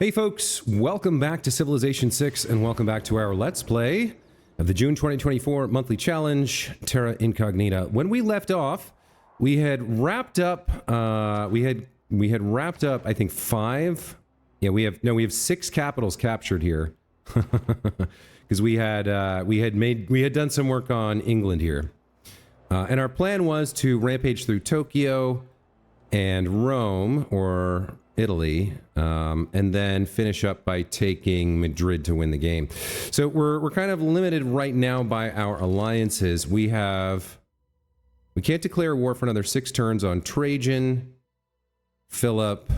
Hey folks, welcome back to Civilization 6 and welcome back to our Let's Play of the June 2024 monthly challenge, Terra Incognita. When we left off, we had wrapped up, we had wrapped up, I think 5. Yeah, we have 6 capitals captured here. Because we had done some work on England here. And our plan was to rampage through Tokyo and Rome, or Italy, and then finish up by taking Madrid to win the game. So we're kind of limited right now by our alliances. We can't declare war for another 6 turns on Trajan, Philip,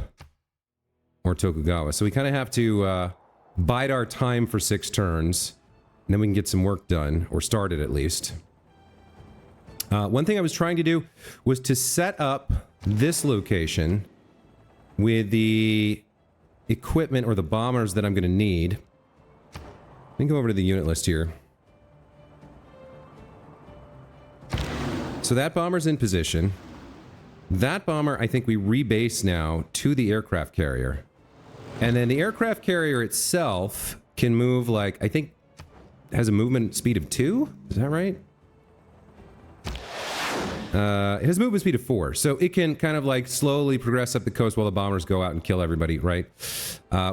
or Tokugawa. So we kind of have to bide our time for 6 turns, and then we can get some work done, or started at least. One thing I was trying to do was to set up this location with the equipment or the bombers that I'm going to need. Let me go over to the unit list here. So that bomber's in position. That bomber, I think we rebase now to the aircraft carrier. And then the aircraft carrier itself can move, like, I think has a movement speed of 2? Is that right? It has movement speed of 4, so it can kind of like slowly progress up the coast while the bombers go out and kill everybody, right?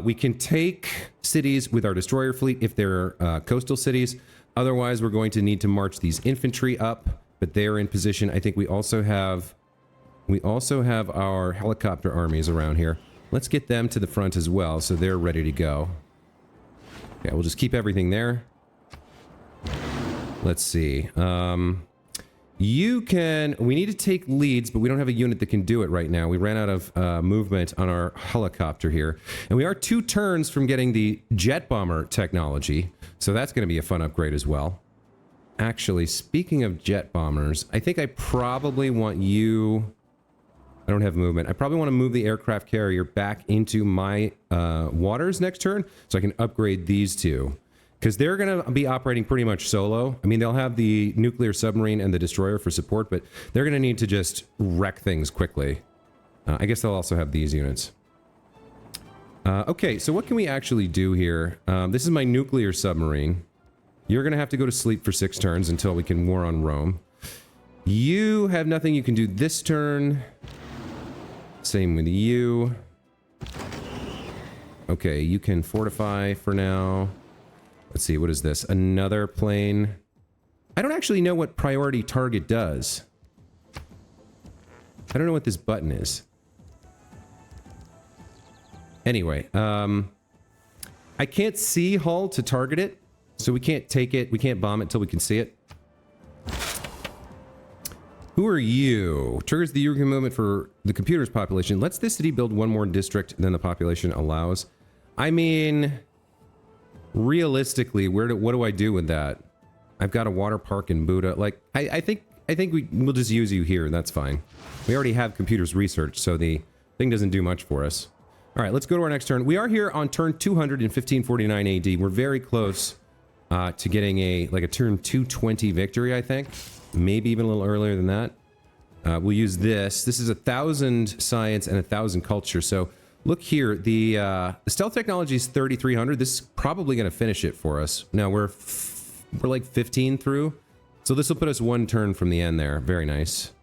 We can take cities with our destroyer fleet if they're coastal cities. Otherwise, we're going to need to march these infantry up, but they're in position. I think we also have our helicopter armies around here. Let's get them to the front as well, so they're ready to go. Yeah, we'll just keep everything there. Let's see. We need to take leads, but we don't have a unit that can do it right now. We ran out of movement on our helicopter here. And we are 2 turns from getting the jet bomber technology, so that's going to be a fun upgrade as well. Actually, speaking of jet bombers, I think I probably want you... I don't have movement. I probably want to move the aircraft carrier back into my waters next turn, so I can upgrade these 2. Because they're going to be operating pretty much solo. I mean, they'll have the nuclear submarine and the destroyer for support, but they're going to need to just wreck things quickly. I guess they'll also have these units. Okay, so what can we actually do here? This is my nuclear submarine. You're going to have to go to sleep for 6 turns until we can war on Rome. You have nothing you can do this turn. Same with you. Okay, you can fortify for now. Let's see, what is this? Another plane. I don't actually know what priority target does. I don't know what this button is. Anyway, I can't see hull to target it, so we can't take it. We can't bomb it until we can see it. Who are you? Triggers the European movement for the computer's population. Lets this city build 1 more district than the population allows. I mean... realistically, what do I do with that? I've got a water park in Buda. Like, I think we'll just use you here. That's fine. We already have computers research, so the thing doesn't do much for us. All right, let's go to our next turn. We are here on turn 200 in 1549 AD. We're very close to getting a turn 220 victory, I think. Maybe even a little earlier than that. We'll use this. This is 1,000 science and 1,000 culture, so... look here, the stealth technology is 3,300. This is probably going to finish it for us. Now we're like 15 through, so this will put us 1 turn from the end there. Very nice.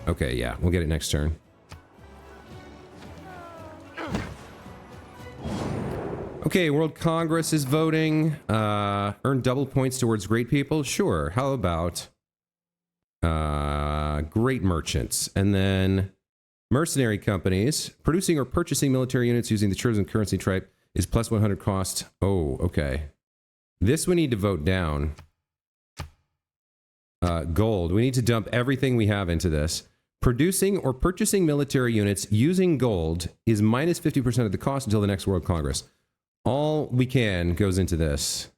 Okay, yeah, we'll get it next turn. Okay, World Congress is voting. Earn double points towards great people. Sure. How about great merchants, and then. Mercenary companies, producing or purchasing military units using the chosen currency type is plus 100 cost. Oh, okay. This we need to vote down. Gold. We need to dump everything we have into this. Producing or purchasing military units using gold is minus 50% of the cost until the next World Congress. All we can goes into this.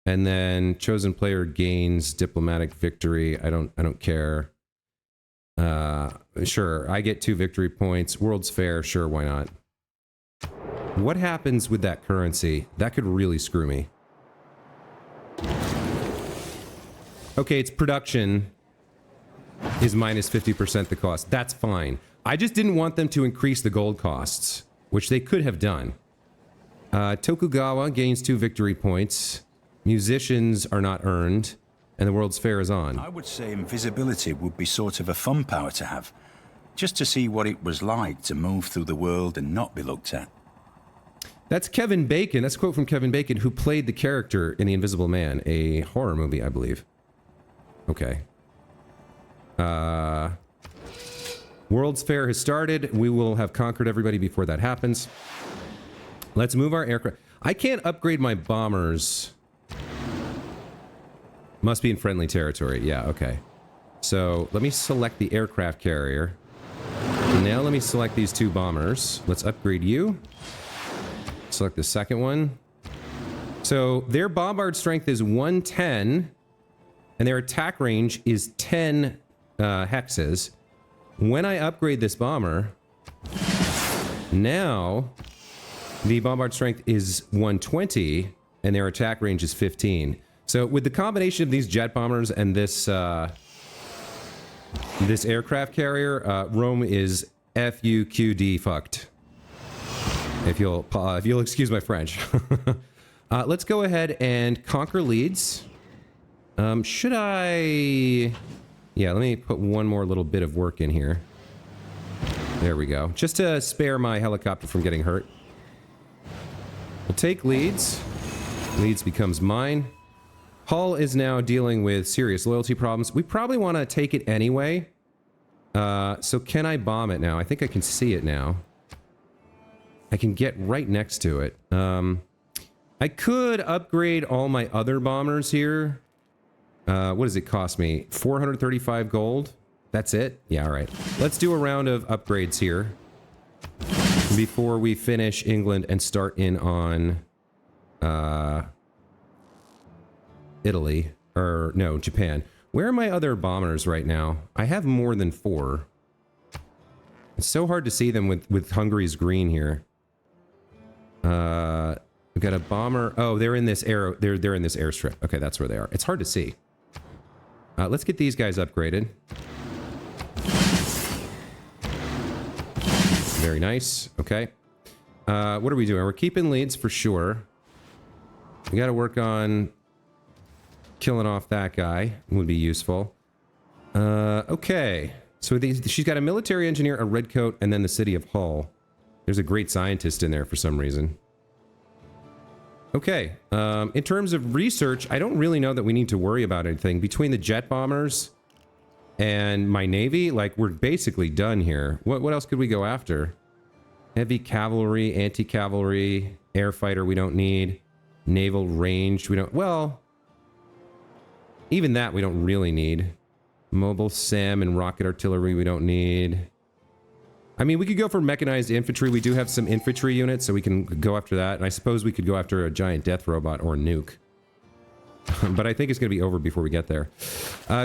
And then chosen player gains diplomatic victory. I don't care. Sure, I get 2 victory points. World's Fair, sure, why not? What happens with that currency? That could really screw me. Okay, its production is minus 50% the cost. That's fine. I just didn't want them to increase the gold costs. which they could have done. Tokugawa gains 2 victory points. Musicians are not earned, and the World's Fair is on. I would say invisibility would be sort of a fun power to have, just to see what it was like to move through the world and not be looked at. That's Kevin Bacon. That's a quote from Kevin Bacon, who played the character in The Invisible Man, a horror movie, I believe. Okay. World's Fair has started. We will have conquered everybody before that happens. Let's move our aircraft. I can't upgrade my bombers. Must be in friendly territory. Yeah, okay. So let me select the aircraft carrier. Now let me select these 2 bombers. Let's upgrade you. Select the second one. So their bombard strength is 110, and their attack range is 10 hexes. When I upgrade this bomber, now the bombard strength is 120, and their attack range is 15. So with the combination of these jet bombers and this this aircraft carrier, Rome is FUQD fucked. If you'll excuse my French. Let's go ahead and conquer Leeds. Should I? Yeah, let me put one more little bit of work in here. There we go. Just to spare my helicopter from getting hurt. We'll take Leeds. Leeds becomes mine. Hull is now dealing with serious loyalty problems. We probably want to take it anyway. So can I bomb it now? I think I can see it now. I can get right next to it. I could upgrade all my other bombers here. What does it cost me? 435 gold? That's it? Yeah, all right. Let's do a round of upgrades here before we finish England and start in on Italy. Or, no, Japan. Where are my other bombers right now? I have more than 4. It's so hard to see them with Hungary's green here. We've got a bomber. Oh, they're in this air. They're in this airstrip. Okay, that's where they are. It's hard to see. Let's get these guys upgraded. Very nice. Okay. What are we doing? We're keeping Leeds for sure. We got to work on killing off that guy. Would be useful. Okay. So she's got a military engineer, a redcoat, and then the city of Hull. There's a great scientist in there for some reason. Okay. In terms of research, I don't really know that we need to worry about anything. Between the jet bombers and my navy, like, we're basically done here. What else could we go after? Heavy cavalry, anti-cavalry, air fighter we don't need. Naval range we don't... Well, even that we don't really need. Mobile SAM and rocket artillery we don't need. I mean, we could go for mechanized infantry. We do have some infantry units, so we can go after that. And I suppose we could go after a giant death robot or a nuke. But I think it's going to be over before we get there.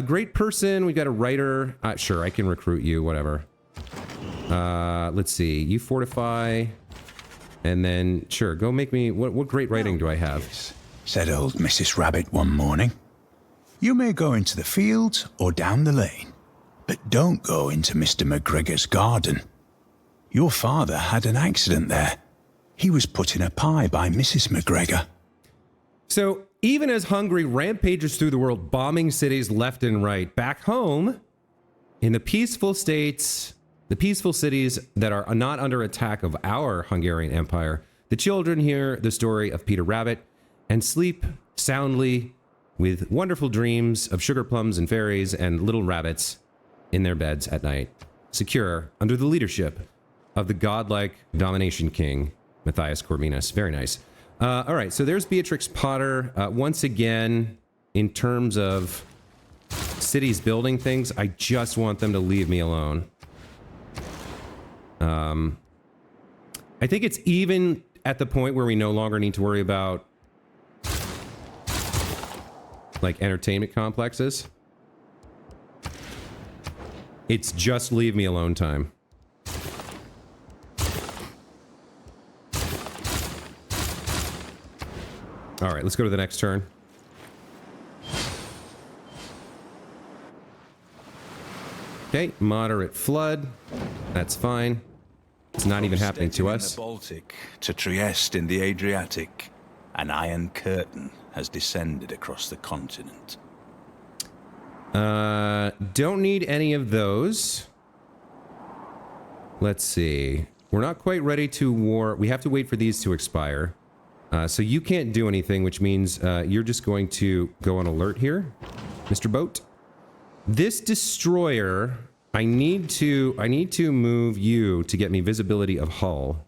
Great person. We've got a writer. Sure, I can recruit you, whatever. Let's see. You fortify. And then, sure, go make me... What great writing do I have? Said old Mrs. Rabbit one morning. You may go into the fields or down the lane, but don't go into Mr. McGregor's garden. Your father had an accident there. He was put in a pie by Mrs. McGregor. So, even as Hungary rampages through the world, bombing cities left and right, back home, in the peaceful states, the peaceful cities that are not under attack of our Hungarian Empire, the children hear the story of Peter Rabbit and sleep soundly with wonderful dreams of sugar plums and fairies and little rabbits in their beds at night, secure under the leadership of the godlike domination king, Matthias Corvinus. Very nice. All right, so there's Beatrix Potter. Once again, in terms of cities building things, I just want them to leave me alone. I think it's even at the point where we no longer need to worry about like entertainment complexes. It's just leave me alone time. All right, let's go to the next turn. Okay, moderate flood. That's fine. It's not even happening to Stettin us. In the Baltic to Trieste in the Adriatic, an iron curtain has descended across the continent. Don't need any of those. Let's see. We're not quite ready to war. We have to wait for these to expire. So you can't do anything, which means you're just going to go on alert here, Mr. Boat. This destroyer, I need to move you to get me visibility of hull.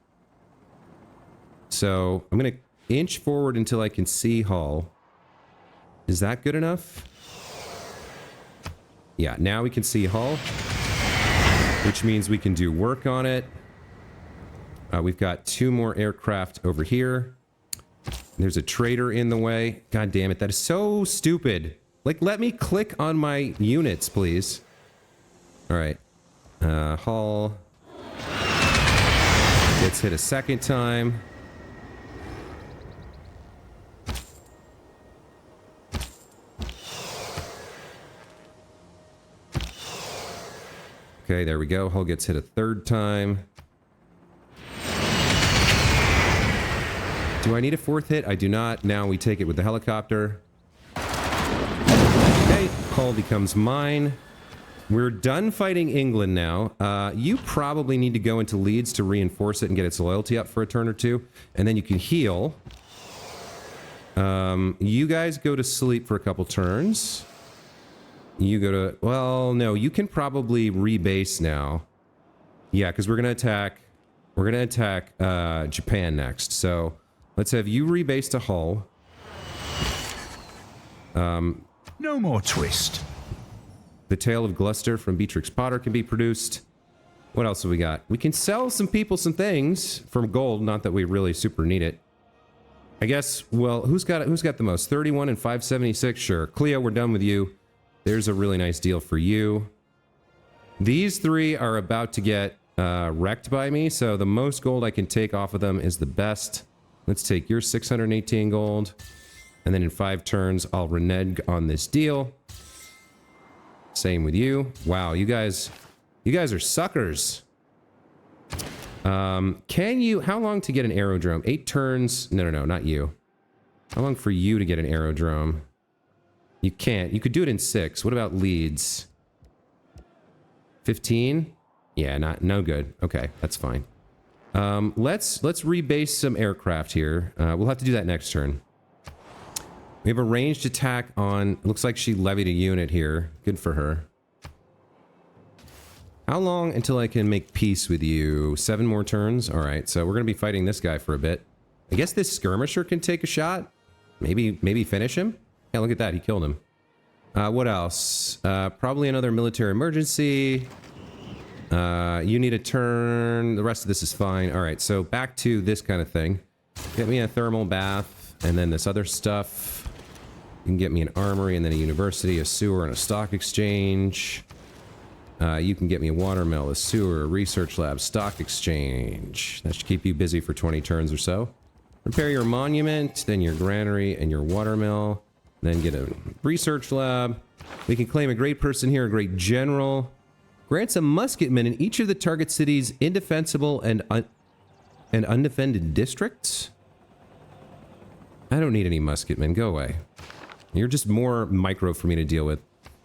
So I'm gonna inch forward until I can see hull. Is that good enough? Yeah, now we can see hull, which means we can do work on it. We've got 2 more aircraft over here. There's a trader in the way. God damn it, that is so stupid. Like, let me click on my units, please. All right. Hull. Gets hit a second time. Okay, there we go. Hull gets hit a third time. Do I need a 4th hit? I do not. Now we take it with the helicopter. Okay, hull becomes mine. We're done fighting England now. You probably need to go into Leeds to reinforce it and get its loyalty up for a turn or 2. And then you can heal. You guys go to sleep for a couple turns. You go to... Well, no, you can probably rebase now. Yeah, because we're going to attack... We're going to attack Japan next. So let's have you rebase to Hull. No more twist. The Tale of Gloucester from Beatrix Potter can be produced. What else have we got? We can sell some people some things from gold. Not that we really super need it. I guess, well, who's got the most? 31 and 576? Sure. Cleo, we're done with you. There's a really nice deal for you. These 3 are about to get wrecked by me, so the most gold I can take off of them is the best. Let's take your 618 gold. And then in 5 turns, I'll renege on this deal. Same with you. Wow, you guys are suckers. Can you... How long to get an aerodrome? 8 turns? No, not you. How long for you to get an aerodrome? You can't. You could do it in 6. What about Leeds? 15? Yeah, no good. Okay, that's fine. Let's rebase some aircraft here. We'll have to do that next turn. We have a ranged attack on... Looks like she levied a unit here. Good for her. How long until I can make peace with you? 7 more turns? Alright, so we're going to be fighting this guy for a bit. I guess this skirmisher can take a shot? Maybe finish him? Yeah, look at that. He killed him. What else? Probably another military emergency. You need a turn. The rest of this is fine. Alright, so back to this kind of thing. Get me a thermal bath, and then this other stuff. You can get me an armory, and then a university, a sewer, and a stock exchange. You can get me a watermill, a sewer, a research lab, stock exchange. That should keep you busy for 20 turns or so. Repair your monument, then your granary, and your watermill. Then get a research lab. We can claim a great person here, a great general. Grants a musketman in each of the target cities' indefensible and undefended districts. I don't need any musketmen. Go away. You're just more micro for me to deal with.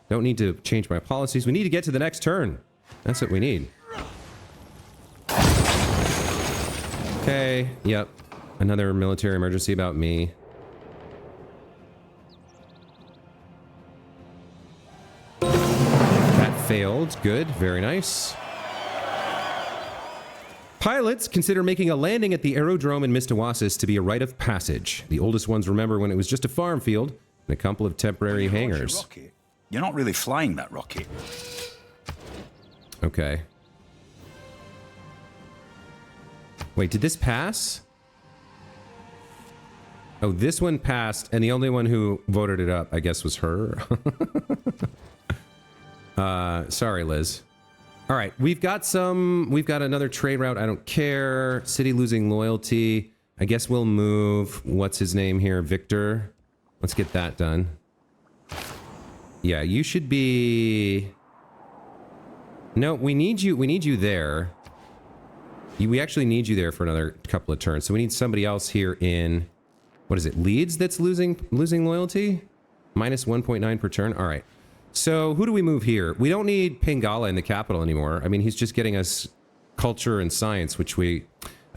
Don't need to change my policies. We need to get to the next turn. That's what we need. Okay. Yep. Another military emergency about me. That failed. Good. Very nice. Pilots consider making a landing at the aerodrome in Mistawasis to be a rite of passage. The oldest ones remember when it was just a farm field and a couple of temporary hangars. You're not really flying that rocket. Okay. Wait, did this pass? Oh, this one passed, and the only one who voted it up, I guess, was her. Sorry, Liz. All right, we've got another trade route. I don't care. City losing loyalty. I guess we'll move. What's his name here? Victor. Let's get that done. Yeah, you should be... No, we need you there. We actually need you there for another couple of turns. So we need somebody else here in, what is it, Leeds that's losing loyalty? Minus 1.9 per turn. All right. So who do we move here? We don't need Pingala in the capital anymore. I mean, he's just getting us culture and science, which we...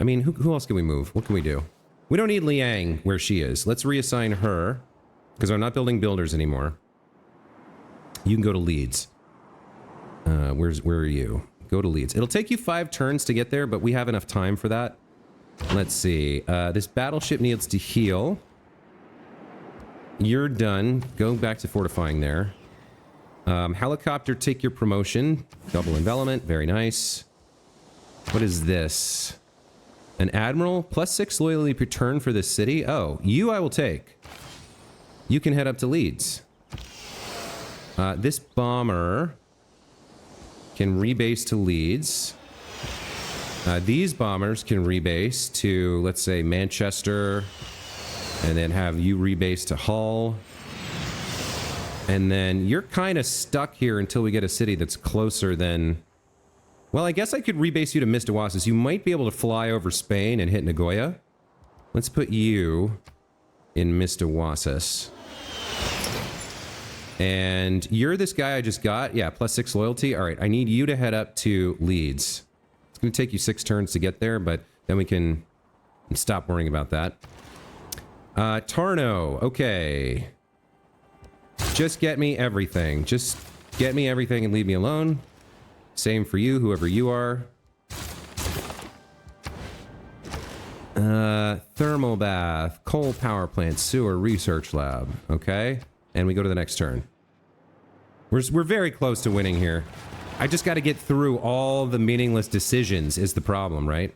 I mean, who else can we move? What can we do? We don't need Liang where she is. Let's reassign her, because I'm not building builders anymore. You can go to Leeds. Where are you? Go to Leeds. It'll take you 5 turns to get there, but we have enough time for that. Let's see. This battleship needs to heal. You're done. Go back to fortifying there. Helicopter, take your promotion. Double envelopment. Very nice. What is this? An admiral? +6 loyalty per turn for this city? Oh, you I will take. You can head up to Leeds. This bomber can rebase to Leeds. These bombers can rebase to, let's say, Manchester, and then have you rebase to Hull. And then you're kind of stuck here until we get a city that's closer than... Well, I guess I could rebase you to Mistawasis. You might be able to fly over Spain and hit Nagoya. Let's put you in Mistawasis. And you're this guy I just got. Yeah, +6 loyalty. All right, I need you to head up to Leeds. It's going to take you 6 turns to get there, but then we can stop worrying about that. Tarno. Okay. Just get me everything. Just get me everything and leave me alone. Same for you, whoever you are. Thermal bath, coal power plant, sewer research lab. Okay. And we go to the next turn. We're very close to winning here. I just got to get through all the meaningless decisions is the problem, right?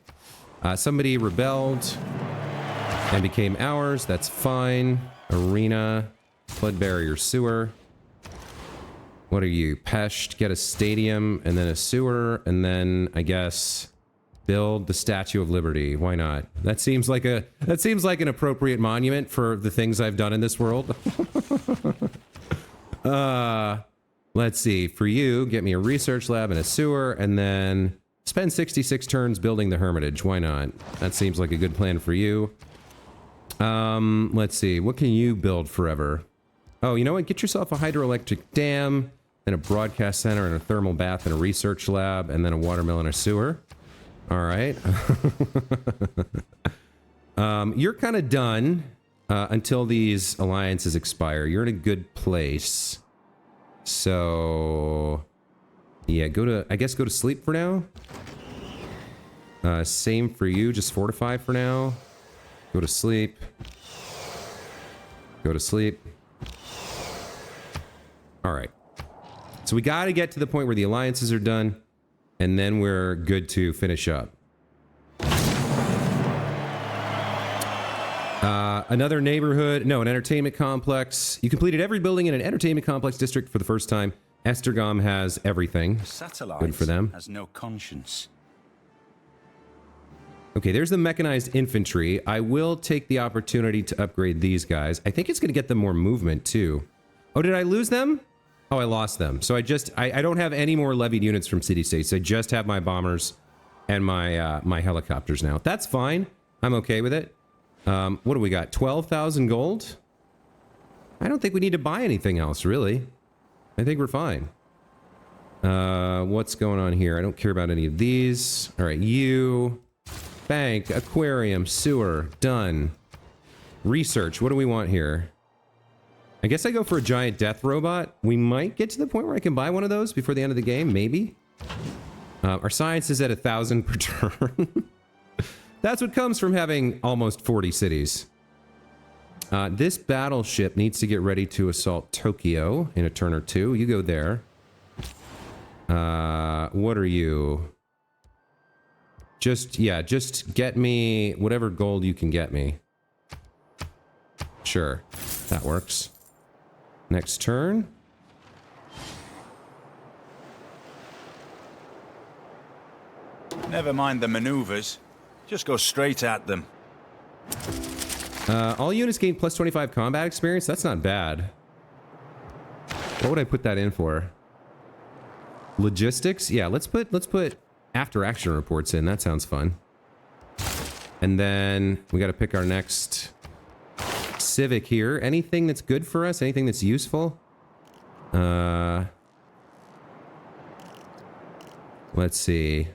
Somebody rebelled and became ours. That's fine. Arena, flood barrier, sewer. What are you? Pesht, get a stadium and then a sewer and then I guess build the Statue of Liberty. Why not? That seems like an appropriate monument for the things I've done in this world. Let's see. For you, get me a research lab and a sewer and then spend 66 turns building the Hermitage. Why not? That seems like a good plan for you. Let's see. What can you build forever? Oh, you know what? Get yourself a hydroelectric dam, then a broadcast center and a thermal bath and a research lab, and then a watermill and a sewer. All right. You're kind of done until these alliances expire. You're in a good place. So, yeah, I guess go to sleep for now. Same for you, just fortify for now. Go to sleep. Go to sleep. All right. So we got to get to the point where the alliances are done, and then we're good to finish up. Another neighborhood. No, an entertainment complex. You completed every building in an entertainment complex district for the first time. Estergom has everything. Satellite good for them. Has no conscience. Okay, there's the mechanized infantry. I will take the opportunity to upgrade these guys. I think it's going to get them more movement, too. Oh, did I lose them? Oh, I lost them. So I don't have any more levied units from city-states. I just have my bombers and my my helicopters now. That's fine. I'm okay with it. What do we got? 12,000 gold? I don't think we need to buy anything else, really. I think we're fine. What's going on here? I don't care about any of these. All right, you... Bank, aquarium, sewer, done. Research, what do we want here? I guess I go for a giant death robot. We might get to the point where I can buy one of those before the end of the game, maybe. Our science is at 1,000 per turn. That's what comes from having almost 40 cities. This battleship needs to get ready to assault Tokyo in a turn or two. You go there. What are you? Just get me whatever gold you can get me. Sure, that works. Next turn. Never mind the maneuvers. Just go straight at them. All units gain plus 25 combat experience. That's not bad. What would I put that in for? Logistics? Yeah, let's put after action reports in. That sounds fun. And then we got to pick our next civic here. Anything that's good for us? Anything that's useful? Let's see.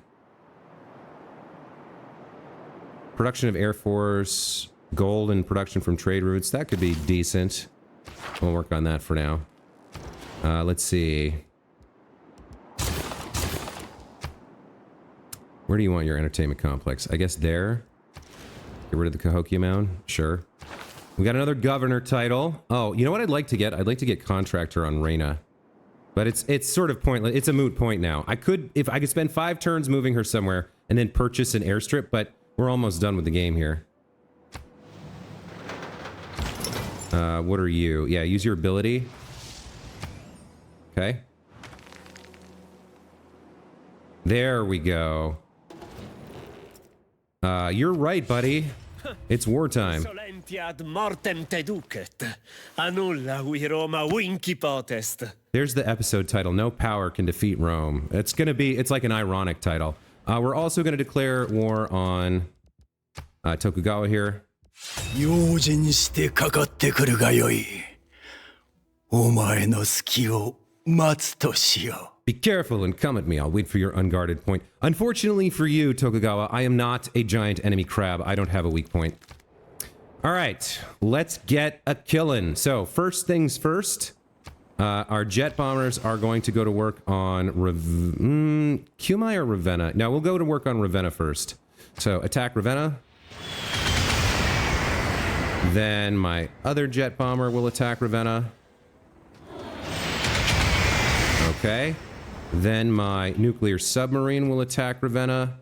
Production of Air Force, gold and production from trade routes. That could be decent. We'll work on that for now. Let's see. Where do you want your entertainment complex? I guess there. Get rid of the Cahokia Mound. Sure. We got another governor title. Oh, you know what I'd like to get? I'd like to get contractor on Reyna. But it's sort of pointless. It's a moot point now. If I could spend 5 turns moving her somewhere and then purchase an airstrip, but we're almost done with the game here. What are you? Yeah, use your ability. Okay. There we go. You're right, buddy. It's wartime. There's the episode title. No power can defeat Rome. It's like an ironic title. We're also going to declare war on Tokugawa here. Be careful and come at me. I'll wait for your unguarded point. Unfortunately for you, Tokugawa, I am not a giant enemy crab. I don't have a weak point. All right, let's get a killin'. So first things first, our jet bombers are going to go to work on Kumai or Ravenna? No, we'll go to work on Ravenna first. So attack Ravenna. Then my other jet bomber will attack Ravenna. Okay. Then my nuclear submarine will attack Ravenna.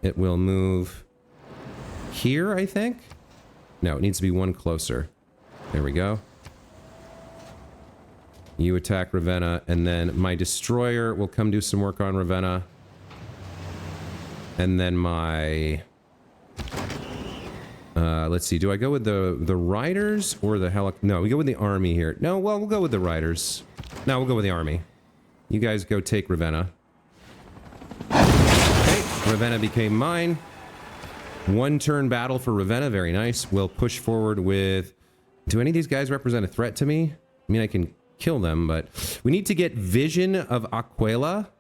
It will move here, I think. No, it needs to be one closer. There we go. You attack Ravenna, and then my destroyer will come do some work on Ravenna. And then my... let's see, do I go with the riders or the No, we go with the army here. No, well, we'll go with the riders. No, we'll go with the army. You guys go take Ravenna. Okay, Ravenna became mine. 1 turn battle for Ravenna, very nice. We'll push forward with... Do any of these guys represent a threat to me? I mean, I can kill them, but... We need to get vision of Aquila.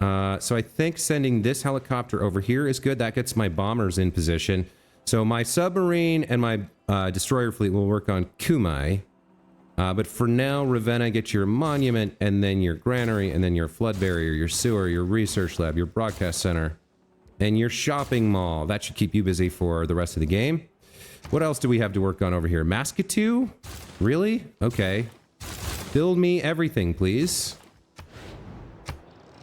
So I think sending this helicopter over here is good. That gets my bombers in position. So my submarine and my destroyer fleet will work on Kumai. But for now, Ravenna, get your monument, and then your granary, and then your flood barrier, your sewer, your research lab, your broadcast center, and your shopping mall. That should keep you busy for the rest of the game. What else do we have to work on over here? Maskatu? Really? Okay. Build me everything, please.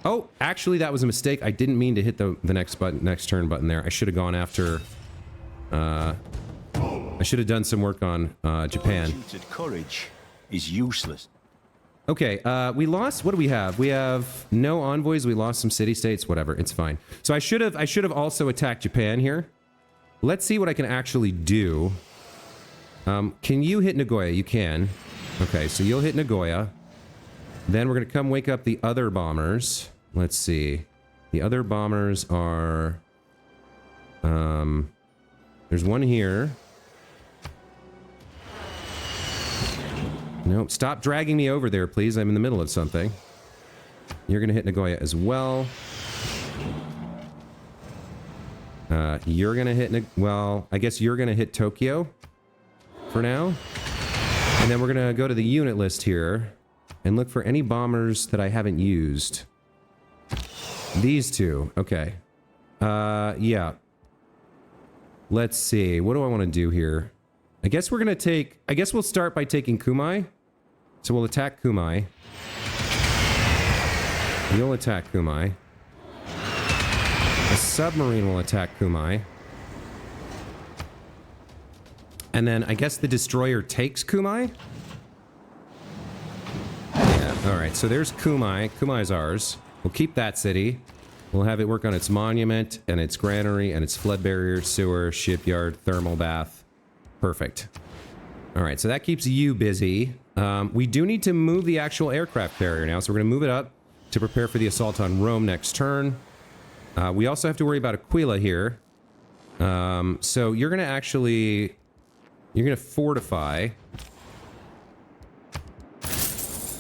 Oh, actually, that was a mistake. I didn't mean to hit the next turn button there. I should have gone after... I should have done some work on Japan. Courage is useless. Okay, we lost... What do we have? We have no envoys. We lost some city-states. Whatever, it's fine. So I should have also attacked Japan here. Let's see what I can actually do. Can you hit Nagoya? You can. Okay, so you'll hit Nagoya. Then we're going to come wake up the other bombers. Let's see. The other bombers are... there's one here. No, stop dragging me over there, please. I'm in the middle of something. You're going to hit Nagoya as well. You're going to hit... Well, I guess you're going to hit Tokyo for now. And then we're going to go to the unit list here and look for any bombers that I haven't used. These two. Okay. Yeah. Let's see. What do I want to do here? I guess we're going to take... I guess we'll start by taking Kumai. So we'll attack Kumai. You'll attack Kumai. The submarine will attack Kumai. And then I guess the destroyer takes Kumai? Yeah, alright. So there's Kumai. Kumai's ours. We'll keep that city. We'll have it work on its monument, and its granary, and its flood barrier, sewer, shipyard, thermal bath. Perfect. Alright, so that keeps you busy. We do need to move the actual aircraft carrier now, so we're going to move it up to prepare for the assault on Rome next turn. We also have to worry about Aquila here. So you're going to actually... You're going to fortify.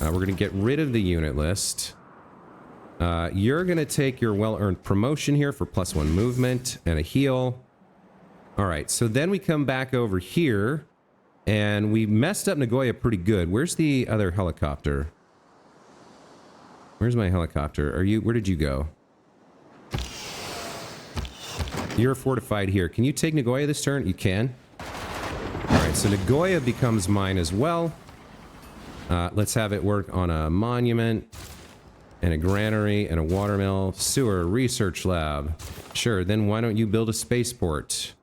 We're going to get rid of the unit list. You're going to take your well-earned promotion here for +1 movement and a heal. All right, so then we come back over here, and we messed up Nagoya pretty good. Where's the other helicopter? Where's my helicopter? Where did you go? You're fortified here. Can you take Nagoya this turn? You can. All right, so Nagoya becomes mine as well. Let's have it work on a monument, and a granary, and a watermill, sewer, research lab. Sure, then why don't you build a spaceport?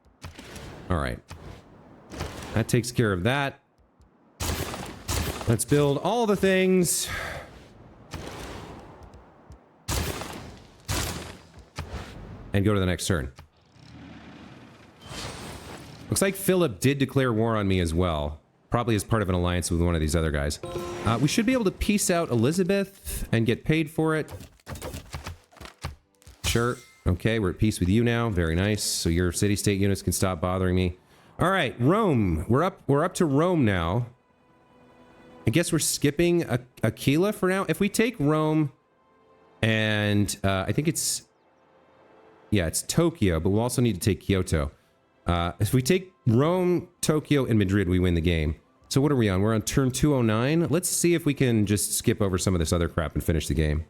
All right. That takes care of that. Let's build all the things. And go to the next turn. Looks like Philip did declare war on me as well. Probably as part of an alliance with one of these other guys. We should be able to peace out Elizabeth and get paid for it. Sure. Okay, we're at peace with you now. Very nice. So your city-state units can stop bothering me. All right, Rome. We're up to Rome now. I guess we're skipping Aquila for now. If we take Rome and I think it's... Yeah, it's Tokyo, but we'll also need to take Kyoto. If we take Rome, Tokyo, and Madrid, we win the game. So what are we on? We're on turn 209. Let's see if we can just skip over some of this other crap and finish the game.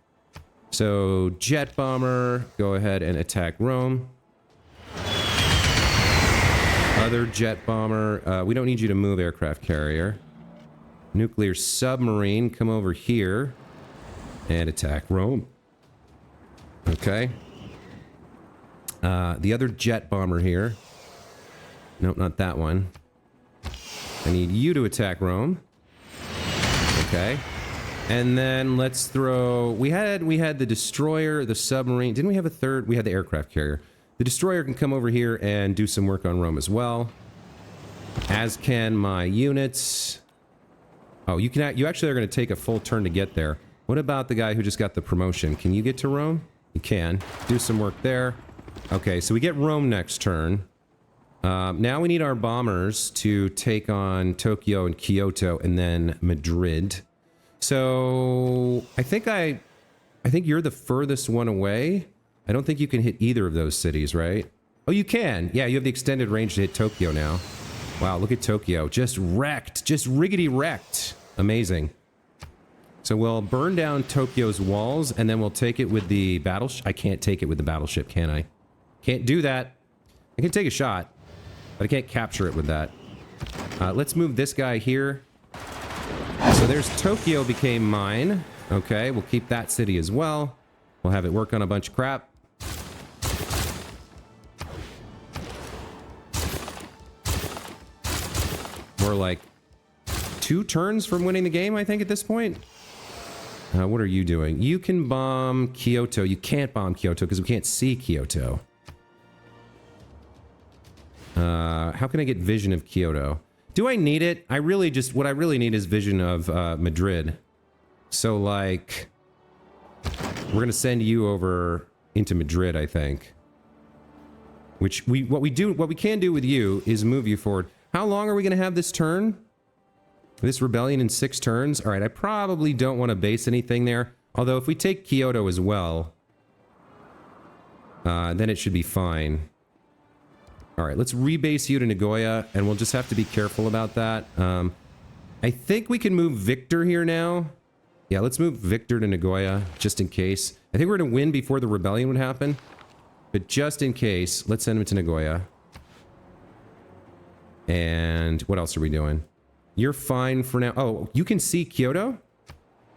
So, jet bomber, go ahead and attack Rome. Other jet bomber, we don't need you to move, aircraft carrier. Nuclear submarine, come over here and attack Rome. Okay. The other jet bomber here. Nope, not that one. I need you to attack Rome. Okay. And then let's throw... We had the destroyer, the submarine. Didn't we have a third? We had the aircraft carrier. The destroyer can come over here and do some work on Rome as well. As can my units. Oh, you actually are going to take a full turn to get there. What about the guy who just got the promotion? Can you get to Rome? You can. Do some work there. Okay, so we get Rome next turn. Now we need our bombers to take on Tokyo and Kyoto and then Madrid. So I think you're the furthest one away. I don't think you can hit either of those cities, right? Oh, you can. Yeah, you have the extended range to hit Tokyo now. Wow, look at Tokyo. Just wrecked. Just riggedy wrecked. Amazing. So we'll burn down Tokyo's walls and then we'll take it with the battleship. I can't take it with the battleship, can I? Can't do that. I can take a shot, but I can't capture it with that. Let's move this guy here. So there's Tokyo became mine. Okay, we'll keep that city as well. We'll have it work on a bunch of crap. We're like 2 turns from winning the game, I think, at this point. What are you doing? You can bomb Kyoto. You can't bomb Kyoto because we can't see Kyoto. How can I get vision of Kyoto? Do I need it? What I really need is vision of Madrid. So, like, we're going to send you over into Madrid, I think. What we can do with you is move you forward. How long are we going to have this turn? This rebellion in 6 turns? All right, I probably don't want to base anything there. Although if we take Kyoto as well, then it should be fine. All right, let's rebase you to Nagoya, and we'll just have to be careful about that. I think we can move Victor here now. Yeah, let's move Victor to Nagoya, just in case. I think we're going to win before the rebellion would happen. But just in case, let's send him to Nagoya. And what else are we doing? You're fine for now. Oh, you can see Kyoto?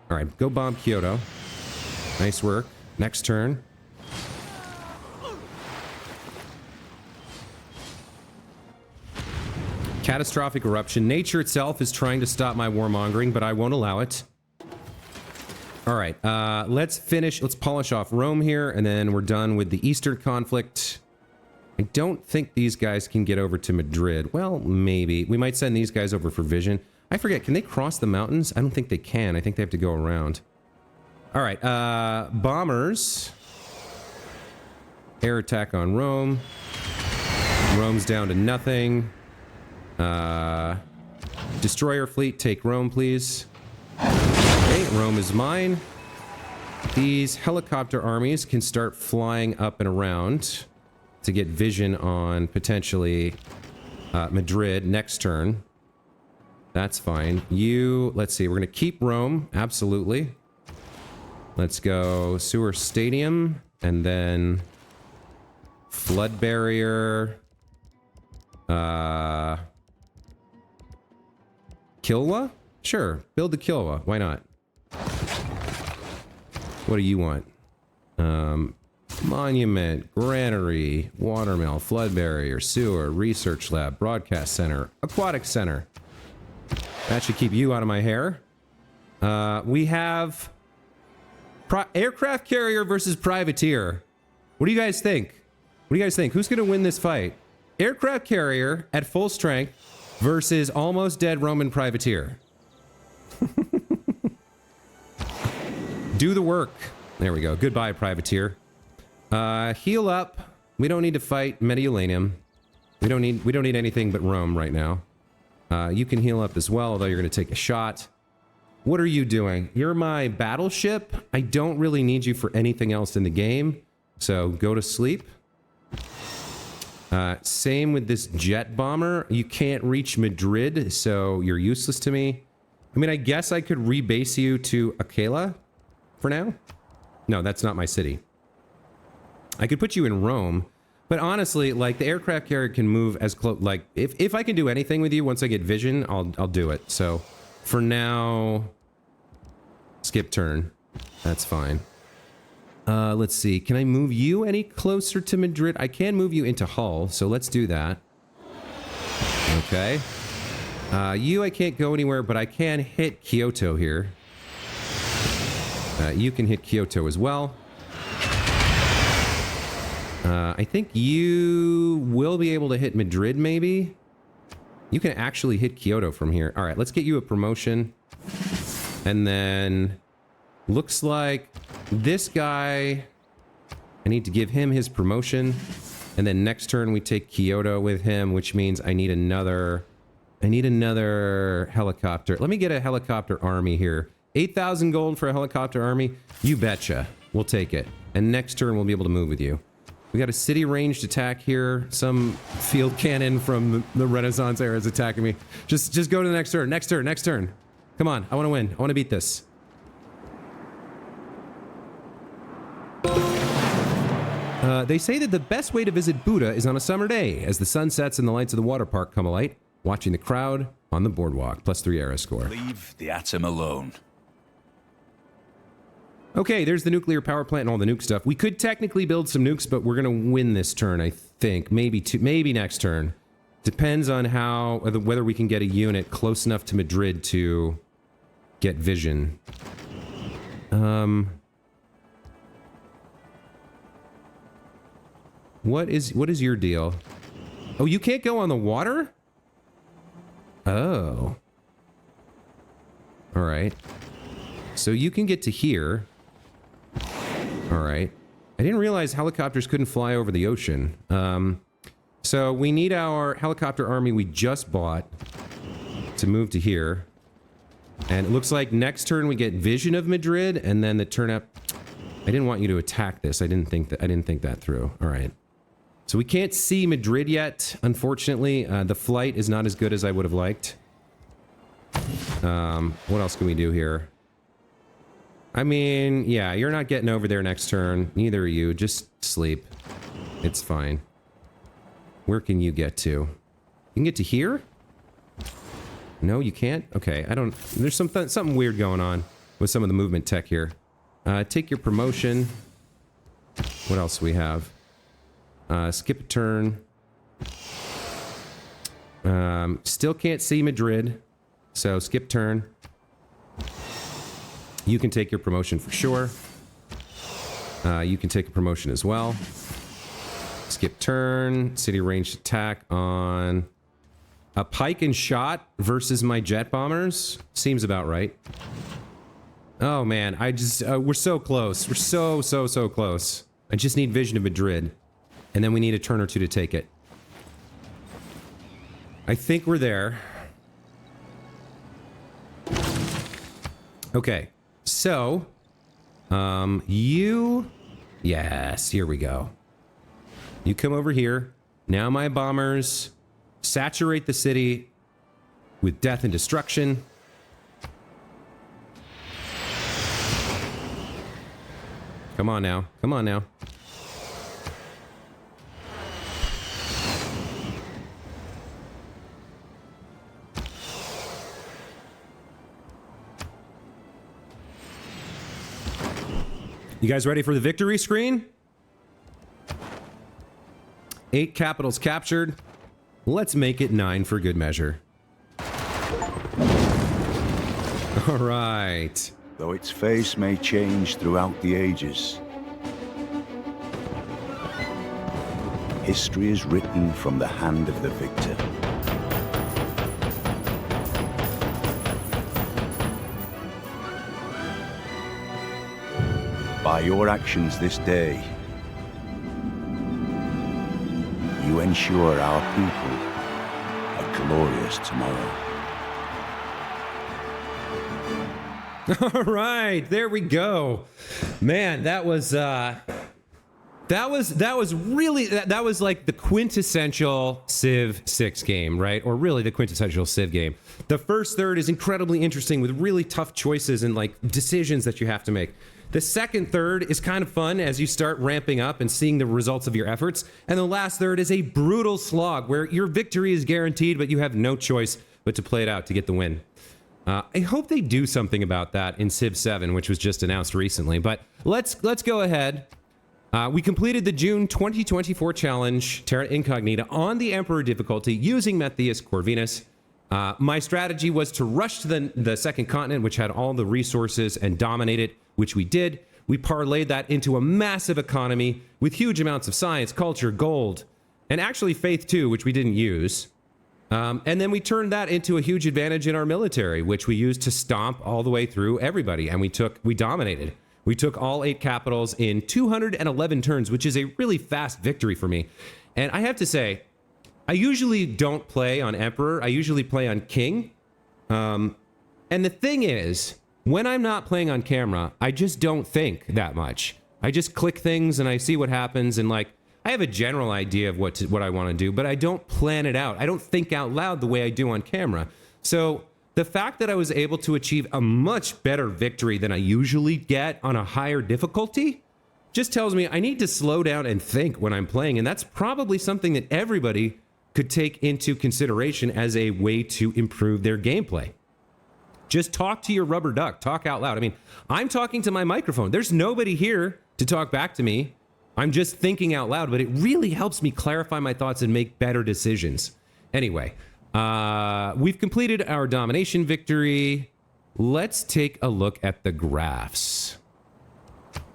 All right, go bomb Kyoto. Nice work. Next turn. Catastrophic eruption. Nature itself is trying to stop my warmongering, but I won't allow it. All right, let's polish off Rome here, and then we're done with the Eastern conflict. I don't think these guys can get over to Madrid. Well, maybe. We might send these guys over for vision. I forget, can they cross the mountains? I don't think they can. I think they have to go around. All right, bombers. Air attack on Rome. Rome's down to nothing. Destroyer fleet, take Rome, please. Okay, Rome is mine. These helicopter armies can start flying up and around to get vision on potentially Madrid next turn. That's fine. Let's see, we're going to keep Rome, absolutely. Let's go Sewer Stadium, and then Flood Barrier. Kilwa? Sure, build the Kilwa, why not? What do you want? Monument, Granary, Watermill, Flood Barrier, Sewer, Research Lab, Broadcast Center, Aquatic Center. That should keep you out of my hair. We have aircraft carrier versus privateer. What do you guys think? What do you guys think? Who's going to win this fight? Aircraft carrier at full strength versus almost dead Roman privateer. Do the work. There we go. Goodbye, privateer. Heal up. We don't need to fight Mediolanium. We don't need anything but Rome right now. You can heal up as well, although you're going to take a shot. What are you doing? You're my battleship. I don't really need you for anything else in the game. So go to sleep. Same with this jet bomber. You can't reach Madrid, so you're useless to me. I mean, I guess I could rebase you to Aquila for now. No, that's not my city. I could put you in Rome, but honestly, like, the aircraft carrier can move as close. Like, if I can do anything with you once I get vision, I'll do it. So for now, skip turn. That's fine. Let's see. Can I move you any closer to Madrid? I can move you into Hull, so let's do that. Okay. You, I can't go anywhere, but I can hit Kyoto here. You can hit Kyoto as well. I think you will be able to hit Madrid, maybe? You can actually hit Kyoto from here. All right, let's get you a promotion. And then looks like this guy, I need to give him his promotion. And then next turn we take Kyoto with him, which means I need another helicopter. Let me get a helicopter army here. 8,000 gold for a helicopter army. You betcha. We'll take it. And next turn we'll be able to move with you. We got a city ranged attack here. Some field cannon from the Renaissance era is attacking me. Just go to the next turn. Next turn. Come on. I want to win. I want to beat this. They say that the best way to visit Buda is on a summer day, as the sun sets and the lights of the water park come alight, watching the crowd on the boardwalk. +3 era score. Leave the atom alone. Okay, there's the nuclear power plant and all the nuke stuff. We could technically build some nukes, but we're going to win this turn, I think. Maybe next turn. Depends on whether we can get a unit close enough to Madrid to get vision. What is your deal? Oh, you can't go on the water? Oh. All right. So you can get to here. All right. I didn't realize helicopters couldn't fly over the ocean. So we need our helicopter army we just bought to move to here. And it looks like next turn we get vision of Madrid, and then the turn up. I didn't want you to attack this. I didn't think that through. All right. So we can't see Madrid yet, unfortunately. The flight is not as good as I would have liked. What else can we do here? I mean, yeah, you're not getting over there next turn. Neither are you. Just sleep. It's fine. Where can you get to? You can get to here? No, you can't? Okay, I don't... There's something weird going on with some of the movement tech here. Take your promotion. What else do we have? Skip a turn. Still can't see Madrid, so skip turn. You can take your promotion for sure. You can take a promotion as well. Skip turn. City ranged attack on a pike and shot versus my jet bombers. Seems about right. Oh man, we're so close. We're so close. I just need vision of Madrid. And then we need a turn or two to take it. I think we're there. Okay, so, yes, here we go. You come over here. Now my bombers saturate the city with death and destruction. Come on now. Come on now. You guys ready for the victory screen? 8 capitals captured. Let's make it 9 for good measure. All right. Though its face may change throughout the ages, history is written from the hand of the victor. By your actions this day, you ensure our people a glorious tomorrow. All right, there we go. Man, that was really like the quintessential Civ 6 game, right? Or really the quintessential Civ game. The first third is incredibly interesting with really tough choices and like decisions that you have to make. The second third is kind of fun as you start ramping up and seeing the results of your efforts. And the last third is a brutal slog where your victory is guaranteed, but you have no choice but to play it out to get the win. I hope they do something about that in Civ 7, which was just announced recently. But let's go ahead. We completed the June 2024 challenge, Terra Incognita, on the Emperor difficulty using Matthias Corvinus. My strategy was to rush to the second continent, which had all the resources, and dominate it, which we did. We parlayed that into a massive economy with huge amounts of science, culture, gold, and actually faith too, which we didn't use. And then we turned that into a huge advantage in our military, which we used to stomp all the way through everybody. And we dominated. We took all 8 capitals in 211 turns, which is a really fast victory for me. And I have to say, I usually don't play on Emperor. I usually play on King. And the thing is, when I'm not playing on camera, I just don't think that much. I just click things and I see what happens, and like, I have a general idea of what I want to do, but I don't plan it out. I don't think out loud the way I do on camera. So the fact that I was able to achieve a much better victory than I usually get on a higher difficulty just tells me I need to slow down and think when I'm playing. And that's probably something that everybody could take into consideration as a way to improve their gameplay. Just talk to your rubber duck, talk out loud. I mean, I'm talking to my microphone. There's nobody here to talk back to me. I'm just thinking out loud, but it really helps me clarify my thoughts and make better decisions. Anyway, we've completed our domination victory. Let's take a look at the graphs.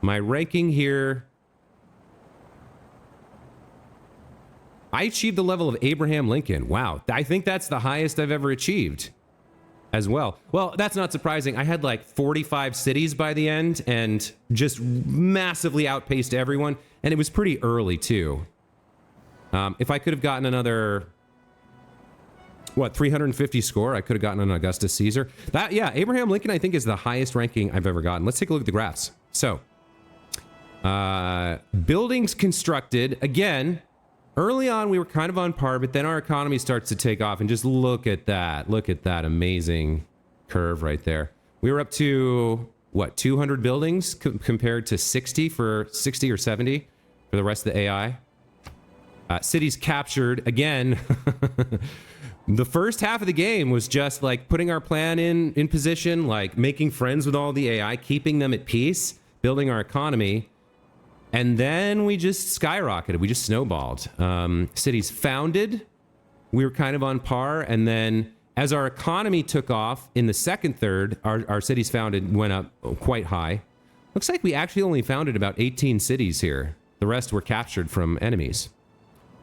My ranking here. I achieved the level of Abraham Lincoln. Wow, I think that's the highest I've ever achieved as well. Well, that's not surprising. I had like 45 cities by the end and just massively outpaced everyone. And it was pretty early too. If I could have gotten another, 350 score, I could have gotten an Augustus Caesar. Yeah, Abraham Lincoln, I think, is the highest ranking I've ever gotten. Let's take a look at the graphs. So, buildings constructed, again, early on we were kind of on par, but then our economy starts to take off, and just look at that. Look at that amazing curve right there. We were up to, 200 buildings compared to 60 or 70 for the rest of the AI. Cities captured, again. The first half of the game was just like putting our plan in position, like making friends with all the AI, keeping them at peace, building our economy. And then we just skyrocketed. We just snowballed. Cities founded. We were kind of on par. And then as our economy took off in the second third, our cities founded went up quite high. Looks like we actually only founded about 18 cities here. The rest were captured from enemies.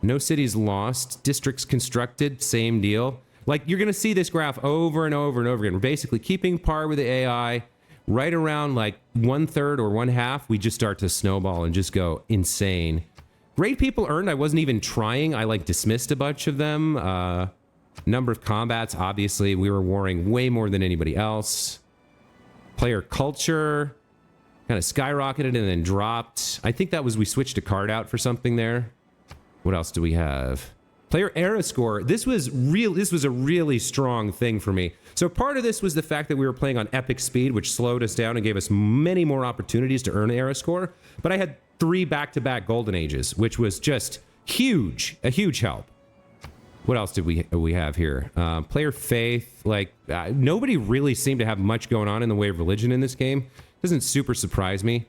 No cities lost. Districts constructed, same deal. Like, you're going to see this graph over and over and over again. We're basically keeping par with the AI. Right around like 1/3 or 1/2, we just start to snowball and just go insane. Grade people earned, I wasn't even trying. I like dismissed a bunch of them. Number of combats, obviously, we were warring way more than anybody else. Player culture kind of skyrocketed and then dropped. I think that was we switched a card out for something there. What else do we have? Player era score. This was a really strong thing for me. So part of this was the fact that we were playing on epic speed, which slowed us down and gave us many more opportunities to earn era score. But I had 3 back-to-back golden ages, which was just huge, a huge help. What else did we have here? Player faith. Like nobody really seemed to have much going on in the way of religion in this game. Doesn't super surprise me.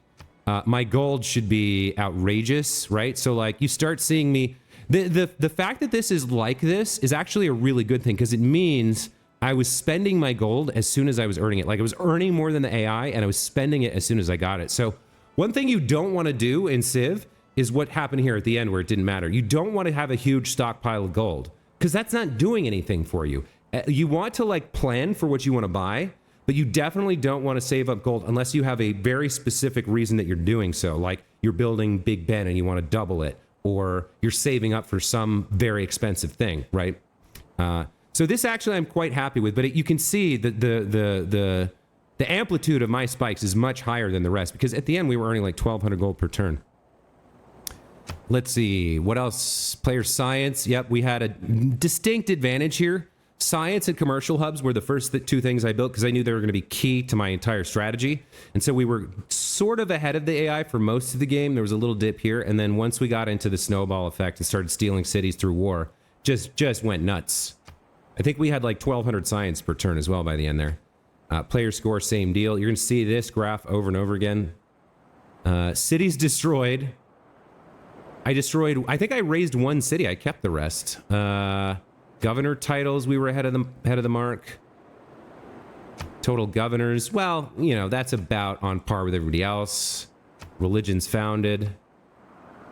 My gold should be outrageous, right? So like you start seeing me. The fact that this is like this is actually a really good thing because it means I was spending my gold as soon as I was earning it. Like I was earning more than the AI and I was spending it as soon as I got it. So one thing you don't want to do in Civ is what happened here at the end where it didn't matter. You don't want to have a huge stockpile of gold because that's not doing anything for you. You want to like plan for what you want to buy, but you definitely don't want to save up gold unless you have a very specific reason that you're doing so. Like you're building Big Ben and you want to double it, or you're saving up for some very expensive thing, right? So this actually I'm quite happy with, but you can see that the amplitude of my spikes is much higher than the rest because at the end we were earning like 1,200 gold per turn. Let's see, what else? Player science. Yep, we had a distinct advantage here. Science and commercial hubs were the first 2 things I built because I knew they were going to be key to my entire strategy. And so we were sort of ahead of the AI for most of the game. There was a little dip here. And then once we got into the snowball effect and started stealing cities through war, just went nuts. I think we had like 1,200 science per turn as well by the end there. Player score, same deal. You're going to see this graph over and over again. Cities destroyed. I think I raised 1 city. I kept the rest. Governor titles, we were ahead of the mark. Total governors, well, you know, that's about on par with everybody else. Religions founded.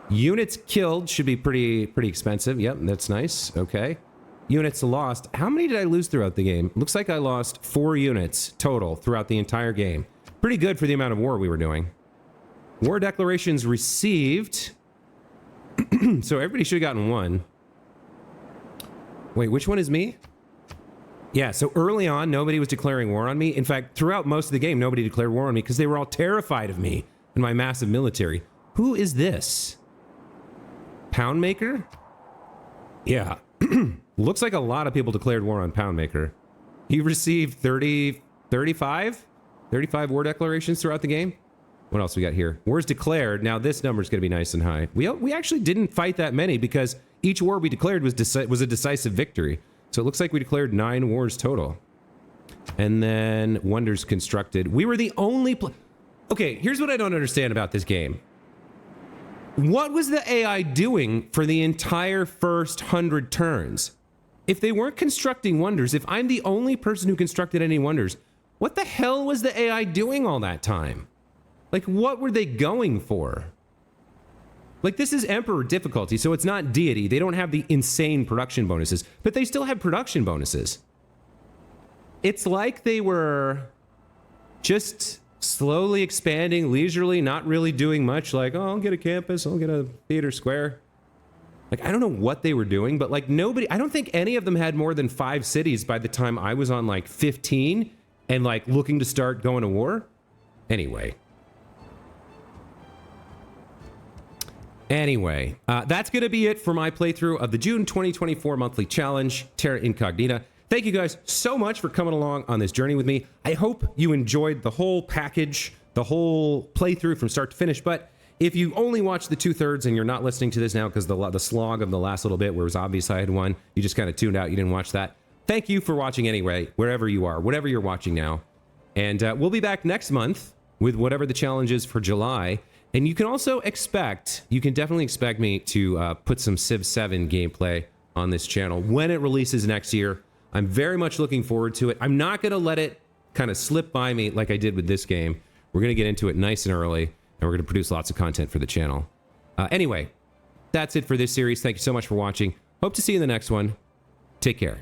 Units killed should be pretty expensive. Yep, that's nice. Okay. Units lost. How many did I lose throughout the game? Looks like I lost 4 units total throughout the entire game. Pretty good for the amount of war we were doing. War declarations received. So everybody should have gotten 1. Wait, which one is me? Yeah, so early on, nobody was declaring war on me. In fact, throughout most of the game, nobody declared war on me because they were all terrified of me and my massive military. Who is this? Poundmaker? Yeah. Looks like a lot of people declared war on Poundmaker. He received 35 war declarations throughout the game. What else we got here? Wars declared. Now this number is going to be nice and high. We actually didn't fight that many because each war we declared was a decisive victory. So it looks like we declared 9 wars total. And then wonders constructed. We were the only... Okay, here's what I don't understand about this game. What was the AI doing for the entire first 100 turns? If they weren't constructing wonders, if I'm the only person who constructed any wonders, what the hell was the AI doing all that time? Like, what were they going for? Like, this is Emperor difficulty, so it's not deity. They don't have the insane production bonuses, but they still have production bonuses. It's like they were just slowly expanding, leisurely, not really doing much. Like, oh, I'll get a campus, I'll get a theater square. Like, I don't know what they were doing, but like nobody, I don't think any of them had more than 5 cities by the time I was on like 15 and like looking to start going to war. Anyway, that's going to be it for my playthrough of the June 2024 monthly challenge, Terra Incognita. Thank you guys so much for coming along on this journey with me. I hope you enjoyed the whole package, the whole playthrough from start to finish. But if you only watched the 2/3 and you're not listening to this now because the slog of the last little bit where it was obvious I had won, you just kind of tuned out, you didn't watch that. Thank you for watching anyway, wherever you are, whatever you're watching now. And we'll be back next month with whatever the challenge is for July. And you can also expect, you can definitely expect me to put some Civ 7 gameplay on this channel when it releases next year. I'm very much looking forward to it. I'm not going to let it kind of slip by me like I did with this game. We're going to get into it nice and early, and we're going to produce lots of content for the channel. Anyway, that's it for this series. Thank you so much for watching. Hope to see you in the next one. Take care.